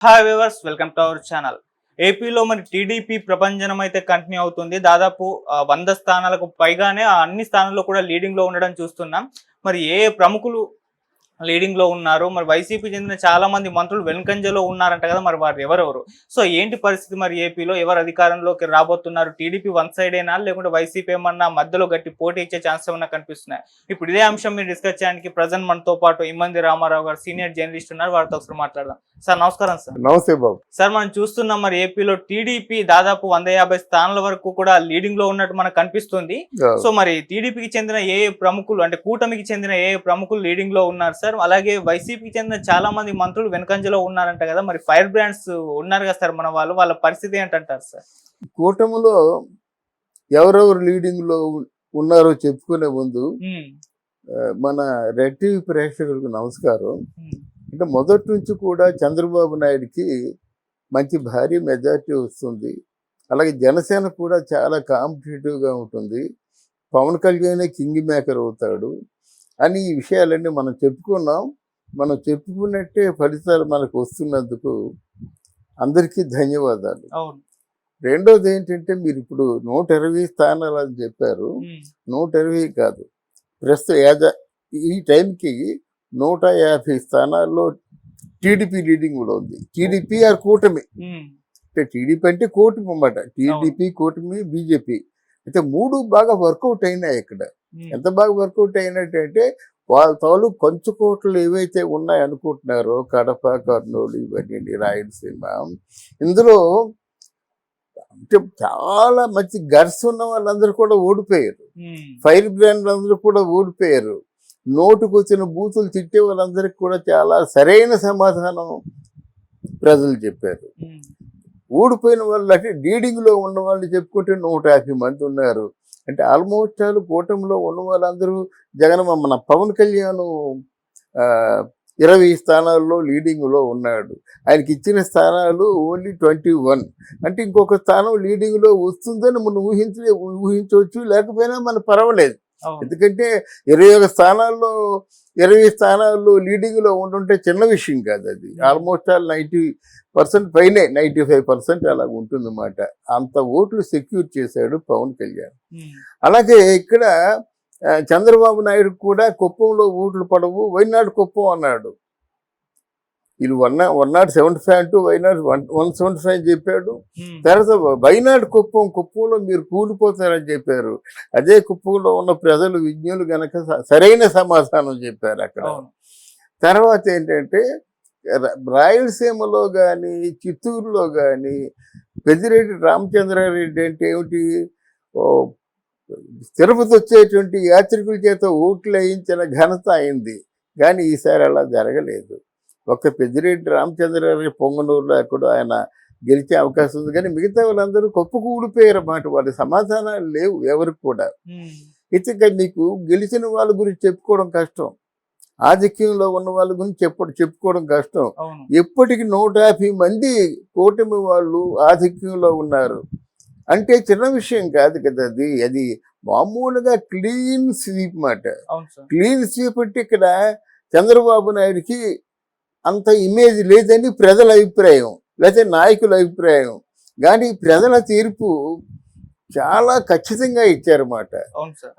Hi viewers, welcome to our channel. ఏపీలో మరి TDP ప్రభంజనం అయితే కంటిన్యూ అవుతుంది. దాదాపు 100 స్థానాలకు పైగానే అన్ని స్థానాల్లో కూడా లీడింగ్ లో ఉండడం చూస్తున్నాం. మరి ఏ ప్రముఖులు లీడింగ్ లో ఉన్నారు, మరి వైసీపీ చెందిన చాలా మంది మంత్రులు వెనుకంజలో ఉన్నారంట కదా, మరి వారు ఎవరెవరు? సో ఏంటి పరిస్థితి, మరి ఏపీలో ఎవరు అధికారంలోకి రాబోతున్నారు? టీడీపీ వన్ సైడేనా, లేకుంటే వైసీపీ ఏమన్నా మధ్యలో గట్టి పోటీ ఇచ్చే ఛాన్స్ ఏమన్నా కనిపిస్తున్నాయి? ఇప్పుడు ఇదే అంశం మీరు డిస్కస్ చేయడానికి ప్రజెంట్ మనతో పాటు ఇమ్మంది రామారావు గారు, సీనియర్ జర్నలిస్ట్ ఉన్నారు. వారితో ఒకసారి మాట్లాడదాం. సార్ నమస్కారం. సార్ నమస్తే బాబు. సార్, మనం చూస్తున్నాం మరి ఏపీలో టీడీపీ దాదాపు 150 స్థానాల వరకు కూడా లీడింగ్ లో ఉన్నట్టు మనకు కనిపిస్తుంది. సో మరి టీడీపీకి చెందిన ఏ ప్రముఖులు, అంటే కూటమికి చెందిన ఏ ప్రముఖులు లీడింగ్ లో ఉన్నారు సార్? అలాగే వైసీపీకి చెందిన చాలా మంది మంత్రులు వెనుకంజలో ఉన్నారంట కదా, మరి ఫైర్ బ్రాండ్స్ ఉన్నారు కదా సార్ మన వాళ్ళ పరిస్థితి ఏంటంటారు సార్? కూటమిలో ఎవరెవరు లీడింగ్ లో ఉన్నారో చెప్పుకునే ముందు మన రెడ్ టీవీ ప్రేక్షకులకు నమస్కారం. అంటే మొదటి నుంచి కూడా చంద్రబాబు నాయుడికి మంచి భారీ మెజార్టీ వస్తుంది. అలాగే జనసేన కూడా చాలా కాంపిటేటివ్గా ఉంటుంది. పవన్ కళ్యాణ్ కింగ్ మేకర్ అవుతాడు అని ఈ విషయాలన్నీ మనం చెప్పుకున్నాం. మనం చెప్పుకున్నట్టే ఫలితాలు మనకు వస్తున్నందుకు అందరికీ ధన్యవాదాలు. రెండోది ఏంటంటే, మీరు ఇప్పుడు 120 స్థానాలు అని చెప్పారు. 120 కాదు, ప్రస్తుతం ఈ టైంకి 150 స్థానాల్లో టీడీపీ లీడింగ్లో ఉంది. టీడీపీ ఆ కూటమి, అంటే టీడీపీ అంటే కూటమి అన్నమాట. టీడీపీ, కూటమి, బీజేపీ అయితే మూడు బాగా వర్కౌట్ అయినాయి. ఇక్కడ ఎంత బాగా వర్కౌట్ అయినట్టంటే, వాళ్ళ తాలూకు కంచుకోట్లు ఏవైతే ఉన్నాయి అనుకుంటున్నారో, కడప, కర్నూలు, ఇవన్నీ రాయలసీమ, ఇందులో అంటే చాలా మంచి గర్స్ ఉన్న వాళ్ళందరూ కూడా ఓడిపోయారు. ఫైర్ బ్రాండ్ అందరూ కూడా ఓడిపోయారు. నోటుకు వచ్చిన బూతులు తిట్టే వాళ్ళందరికీ కూడా చాలా సరైన సమాధానం ప్రజలు చెప్పారు. ఓడిపోయిన వాళ్ళు అంటే లీడింగ్లో ఉన్న వాళ్ళు చెప్పుకుంటే 150 మంది ఉన్నారు. అంటే ఆల్మోస్ట్ ఆల్ కూటమిలో ఉన్న వాళ్ళందరూ మన పవన్ కళ్యాణ్ 20 స్థానాల్లో లీడింగ్లో ఉన్నాడు. ఆయనకి ఇచ్చిన స్థానాలు ఓన్లీ 21. అంటే ఇంకొక స్థానం లీడింగ్లో వస్తుందని మనం ఊహించవచ్చు, లేకపోయినా మనకు పర్వాలేదు. ఎందుకంటే 21 స్థానాల్లో లీడింగ్లో ఉంటుంటే చిన్న విషయం కాదు అది. ఆల్మోస్ట్ ఆల్ 90% పైనే, 95% అలా ఉంటుందన్నమాట. అంత ఓట్లు సెక్యూర్ చేశాడు పవన్ కళ్యాణ్. అలాగే ఇక్కడ చంద్రబాబు నాయుడు కూడా కుప్పంలో ఓట్లు పడవు, వైనాడు కుప్పం అన్నాడు. ఇది 175 అంటూ వైనాడు 175 చెప్పాడు. తర్వాత వైనాడు కుప్పంలో మీరు కూలిపోతారని చెప్పారు. అదే కుప్పంలో ఉన్న ప్రజలు విజ్ఞులు గనక సరైన సమాధానం చెప్పారు అక్కడ. తర్వాత ఏంటంటే, రాయలసీమలో కానీ చిత్తూరులో కానీ పెద్దిరెడ్డి రామచంద్రారెడ్డి అంటే ఏమిటి, తిరుపతి వచ్చేటువంటి యాత్రికుల చేత ఓట్లు వేయించిన ఘనత అయింది. కానీ ఈసారి అలా జరగలేదు. ఒక్క పెద్దిరెడ్డి రామచంద్రారెడ్డి పొంగనూరులో అక్కడ ఆయన గెలిచే అవకాశం ఉంది. కానీ మిగతా వాళ్ళందరూ కొప్పుకు ఊడిపోయారు అన్నమాట. వాళ్ళ సమాధానాలు లేవు ఎవరికి కూడా. ఇక మీకు గెలిచిన వాళ్ళ గురించి చెప్పుకోవడం కష్టం, ఆధిక్యంలో ఉన్న వాళ్ళ గురించి చెప్పుకోవడం కష్టం. ఎప్పటికి 150 మంది కూటమి వాళ్ళు ఆధిక్యంలో ఉన్నారు అంటే చిన్న విషయం కాదు కదా. అది మామూలుగా క్లీన్ స్వీప్ మాట. క్లీన్ స్వీప్ అంటే ఇక్కడ చంద్రబాబు నాయుడికి అంత ఇమేజ్ లేదని ప్రజల అభిప్రాయం, లేకపోతే నాయకుల అభిప్రాయం. కానీ ప్రజల తీర్పు చాలా ఖచ్చితంగా ఇచ్చారన్నమాట.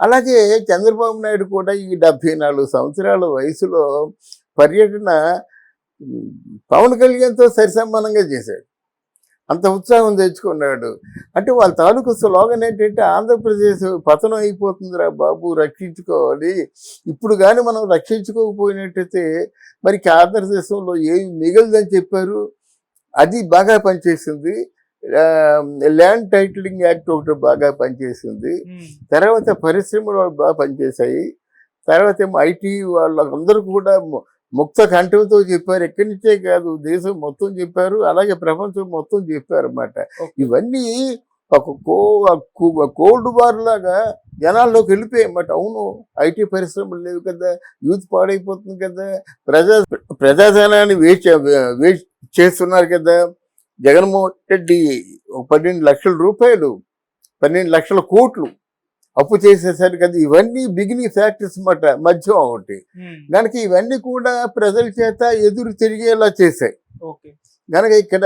అలాగే చంద్రబాబు నాయుడు కూడా ఈ 74 సంవత్సరాల వయసులో పర్యటన పవన్ కళ్యాణ్తో సరిసమానంగా చేశాడు. అంత ఉత్సాహం తెచ్చుకున్నాడు. అంటే వాళ్ళ తాలూకు స్లోగన్ ఏంటంటే, ఆంధ్రప్రదేశ్ పతనం అయిపోతుందిరా బాబు, రక్షించుకోవాలి. ఇప్పుడు కానీ మనం రక్షించుకోకపోయినట్టయితే మరి ఆంధ్రదేశంలో ఏమి మిగలదని చెప్పారు. అది బాగా పనిచేసింది. ల్యాండ్ టైటిలింగ్ యాక్ట్ ఒకటి బాగా పనిచేసింది. తర్వాత పరిశ్రమలు బాగా పనిచేశాయి. తర్వాత ఏమో ఐటీ వాళ్ళందరూ కూడా ముక్త కంఠంతో చెప్పారు. ఎక్కడి నుంచే కాదు, దేశం మొత్తం చెప్పారు, అలాగే ప్రపంచం మొత్తం చెప్పారు అన్నమాట. ఇవన్నీ ఒక కోల్డ్ వార్ లాగా జనాల్లోకి వెళ్ళిపోయాయన్నమాట. అవును, ఐటీ పరిశ్రమలు లేవు కదా, యూత్ పాడైపోతుంది కదా, ప్రజాధనాన్ని వేస్ట్ చేస్తున్నారు కదా. జగన్మోహన్ రెడ్డి 12 లక్షల రూపాయలు, 12 లక్షల కోట్లు అప్పు చేసేసరికి అది ఇవన్నీ బిగినింగ్ ఫ్యాక్టర్స్ మాట, మధ్యం ఒకటి. కనుక ఇవన్నీ కూడా ప్రజల చేత ఎదురు తిరిగేలా చేశాయి. కనుక ఇక్కడ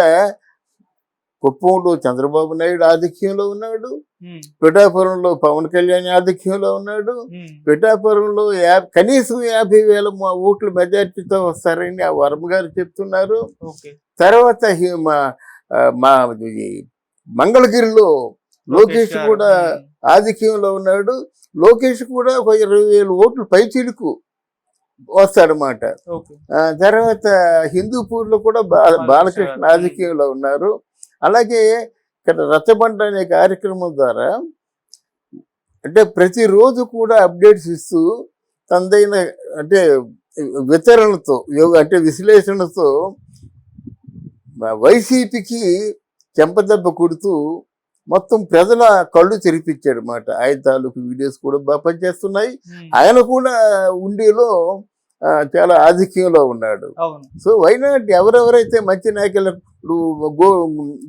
కుప్పంలో చంద్రబాబు నాయుడు ఆధిక్యంలో ఉన్నాడు, ఉమ్, పిఠాపురంలో పవన్ కళ్యాణ్ ఆధిక్యంలో ఉన్నాడు, ఉమ్, పిఠాపురంలో కనీసం 50,000 ఓట్ల మెజార్టీతో వస్తారని ఆ వర్మ గారు చెప్తున్నారు. ఓకే. తర్వాత మా ఈ మంగళగిరిలో లోకేష్ గారు, కూడా ఆధిక్యంలో ఉన్నాడు. లోకేష్ కూడా ఒక 20,000 ఓట్లు పైచిలుకు వస్తాడనమాట. ఓకే. తర్వాత హిందూపూర్లో కూడా బాలకృష్ణ గారు, ఆధిక్యంలో ఉన్నారు. అలాగే ఇక్కడ రచ్చబండ అనే కార్యక్రమం ద్వారా అంటే ప్రతిరోజు కూడా అప్డేట్స్ ఇస్తూ తనదైన అంటే వితరణతో అంటే విశ్లేషణతో వైసీపీకి చెంపదెబ్బ కొడుతూ మొత్తం ప్రజల కళ్ళు తెరిపించాడు అన్నమాట. ఆయన తాలూకు వీడియోస్ కూడా బాగా పనిచేస్తున్నాయి. ఉమ్, ఆయన కూడా ఉండిలో చాలా ఆధిక్యంలో ఉన్నాడు. అవును. సో వైనాట్ ఎవరెవరైతే మంచి నాయకులు ఇప్పుడు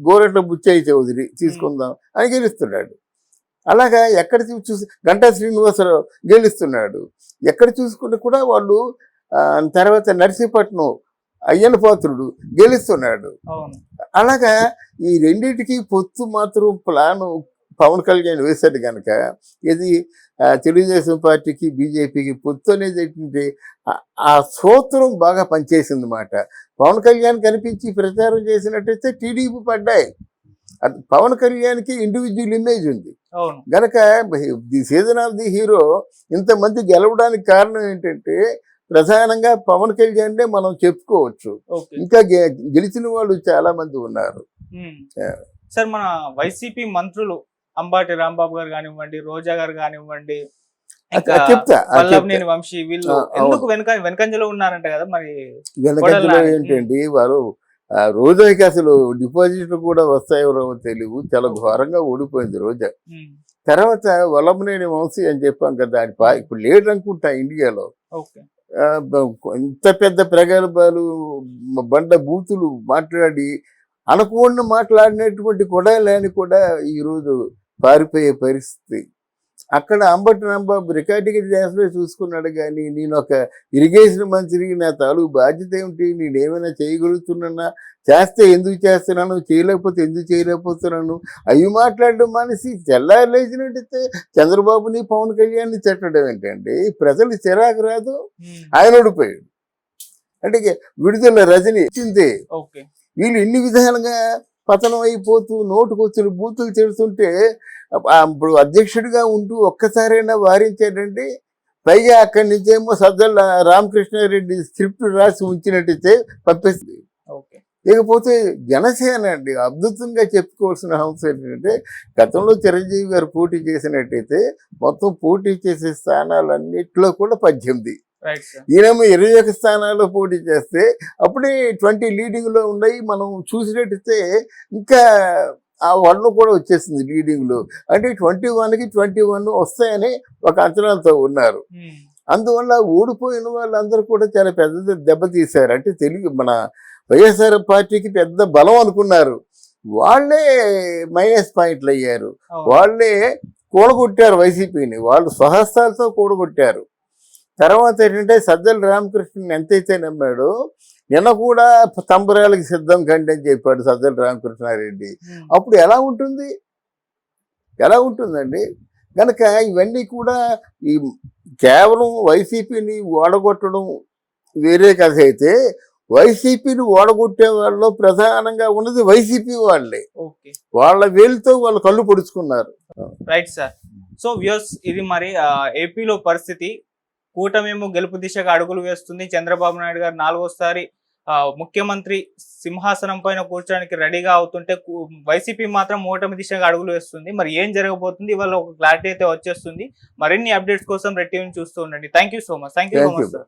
గోరెట్ల బుచ్చయ్య చౌదరి తీసుకుందాం అని గెలుస్తున్నాడు. అలాగా ఎక్కడ చూసి గంటా శ్రీనివాసరావు గెలుస్తున్నాడు. ఎక్కడ చూసుకుంటే కూడా వాళ్ళు తర్వాత నర్సీపట్నం అయ్యన పాత్రుడు గెలుస్తున్నాడు. అవును. అలాగా ఈ రెండింటికి పొత్తు మాత్రం ప్లాను పవన్ కళ్యాణ్ వేశాడు కనుక ఇది తెలుగుదేశం పార్టీకి బీజేపీకి పొత్తు అనేది ఏంటంటే ఆ సూత్రం బాగా పనిచేసింది అన్నమాట. పవన్ కళ్యాణ్ కనిపించి ప్రచారం చేసినట్టయితే టీడీపీ పడ్డాయి. పవన్ కళ్యాణ్కి ఇండివిజువల్ ఇమేజ్ ఉంది అవును. గనక the season of the hero ఇంతమంది గెలవడానికి కారణం ఏంటంటే ప్రధానంగా పవన్ కళ్యాణ్నే మనం చెప్పుకోవచ్చు. ఓకే. ఇంకా గెలిచిన వాళ్ళు చాలా మంది ఉన్నారు. ఉమ్. సార్, మన వైసీపీ మంత్రులు అంబాటి రాంబాబు గారు కానివ్వండి, రోజా గారు కానివ్వండి, ఇంకా చెప్తా వల్లభనేని వంశీ, వీళ్ళు అవును. ఎందుకు వెనకంజలో ఉన్నారంట కదా మరి? వెనకంజలో ఏంటండి వారు రోజాకి అసలు డిపాజిట్లు కూడా వస్తాయో తెలియవు. చాలా ఘోరంగా ఓడిపోయింది రోజా. ఉమ్, తర్వాత వల్లభనేని వంశీ అని చెప్పాం కదా, ఇప్పుడు లేడు అనుకుంటా ఇండియాలో. ఓకే. ఇంత పెద్ద ప్రగల్భాలు బండ బూతులు మాట్లాడి అనుకోని మాట్లాడినటువంటి కొడాలని కూడా ఈరోజు పారిపోయే పరిస్థితి. అక్కడ అంబటి రాంబాబు రికార్డింగ్ డ్యాన్స్లో చూసుకున్నాడు కానీ నేను ఒక ఇరిగేషన్ మంత్రికి నా తాలూకు బాధ్యత ఏమిటి, నేనేమైనా చేయగలుగుతున్నా, చేస్తే ఎందుకు చేస్తున్నాను, చేయలేకపోతే ఎందుకు చేయలేకపోతున్నాను అవి మాట్లాడడం మానేసి తెల్లారు లేచినట్టయితే చంద్రబాబుని పవన్ కళ్యాణ్ని తిట్టడం ఏంటండి? ప్రజలు చిరాకు రాదు. ఆయన ఓడిపోయాడు అంటే విడుదల రజని ఇచ్చింది. ఓకే. వీళ్ళు ఇన్ని విధాలుగా పతనం అయిపోతూ నోటుకొచ్చిన బూతులు తిడుతుంటే ఇప్పుడు అధ్యక్షుడిగా ఉంటూ ఒక్కసారైనా వారించాడండి. పైగా అక్కడి నుంచేమో సజ్జల రామకృష్ణారెడ్డి స్క్రిప్ట్ రాసి ఉంచినట్టయితే పంపిస్తుంది. ఓకే. లేకపోతే జనసేన అండి అద్భుతంగా చెప్పుకోవాల్సిన అంశం ఏంటంటే గతంలో చిరంజీవి గారు పోటీ చేసినట్టయితే మొత్తం పోటీ చేసే స్థానాలన్నింటిలో కూడా 18, ఈయనేమో 21 స్థానాల్లో పోటీ చేస్తే అప్పుడే 20 లీడింగ్లో ఉన్నాయి. మనం చూసినట్టయితే ఇంకా ఆ 1 కూడా వచ్చేసింది లీడింగ్లో. అంటే 21కి 21 వస్తాయని ఒక అంచనాతో ఉన్నారు. అందువల్ల ఓడిపోయిన వాళ్ళందరూ కూడా చాలా పెద్ద దెబ్బతీశారు. అంటే మన వైఎస్ఆర్ పార్టీకి పెద్ద బలం అనుకున్నారు, వాళ్ళే మైనస్ పాయింట్లు అయ్యారు. వాళ్ళే కూడగొట్టారు వైసీపీని, వాళ్ళు స్వహస్తాలతో కూడగొట్టారు. తర్వాత ఏంటంటే సజ్జల రామకృష్ణన్ ఎంతైతే నమ్మాడో నిన్న కూడా తంబరాలకి సిద్ధం కండి అని చెప్పాడు సజ్జల రామకృష్ణారెడ్డి. అప్పుడు ఎలా ఉంటుందండి? కనుక ఇవన్నీ కూడా ఈ కేవలం వైసీపీని ఓడగొట్టడం వేరే కథ అయితే వైసీపీని ఓడగొట్టే వాళ్ళలో ప్రధానంగా ఉన్నది వైసీపీ వాళ్ళే. వాళ్ళ వేలుతో వాళ్ళు కళ్ళు పొడుచుకున్నారు. Right sir. సో వ్యూస్, ఇది మరి ఏపీలో పరిస్థితి. కూటమేమో గెలుపు దిశగా అడుగులు వేస్తుంది. చంద్రబాబు నాయుడు గారు 4వసారి ముఖ్యమంత్రి సింహాసనం పైన కూర్చోడానికి రెడీగా అవుతుంటే వైసీపీ మాత్రం ఓటమి దిశగా అడుగులు వేస్తుంది. మరి ఏం జరగబోతుంది, ఇవాళ ఒక క్లారిటీ అయితే వచ్చేస్తుంది. మరిన్ని అప్డేట్స్ కోసం రెడ్ టీవీని చూస్తూ ఉండండి. Thank you so much. Thank you so much sir.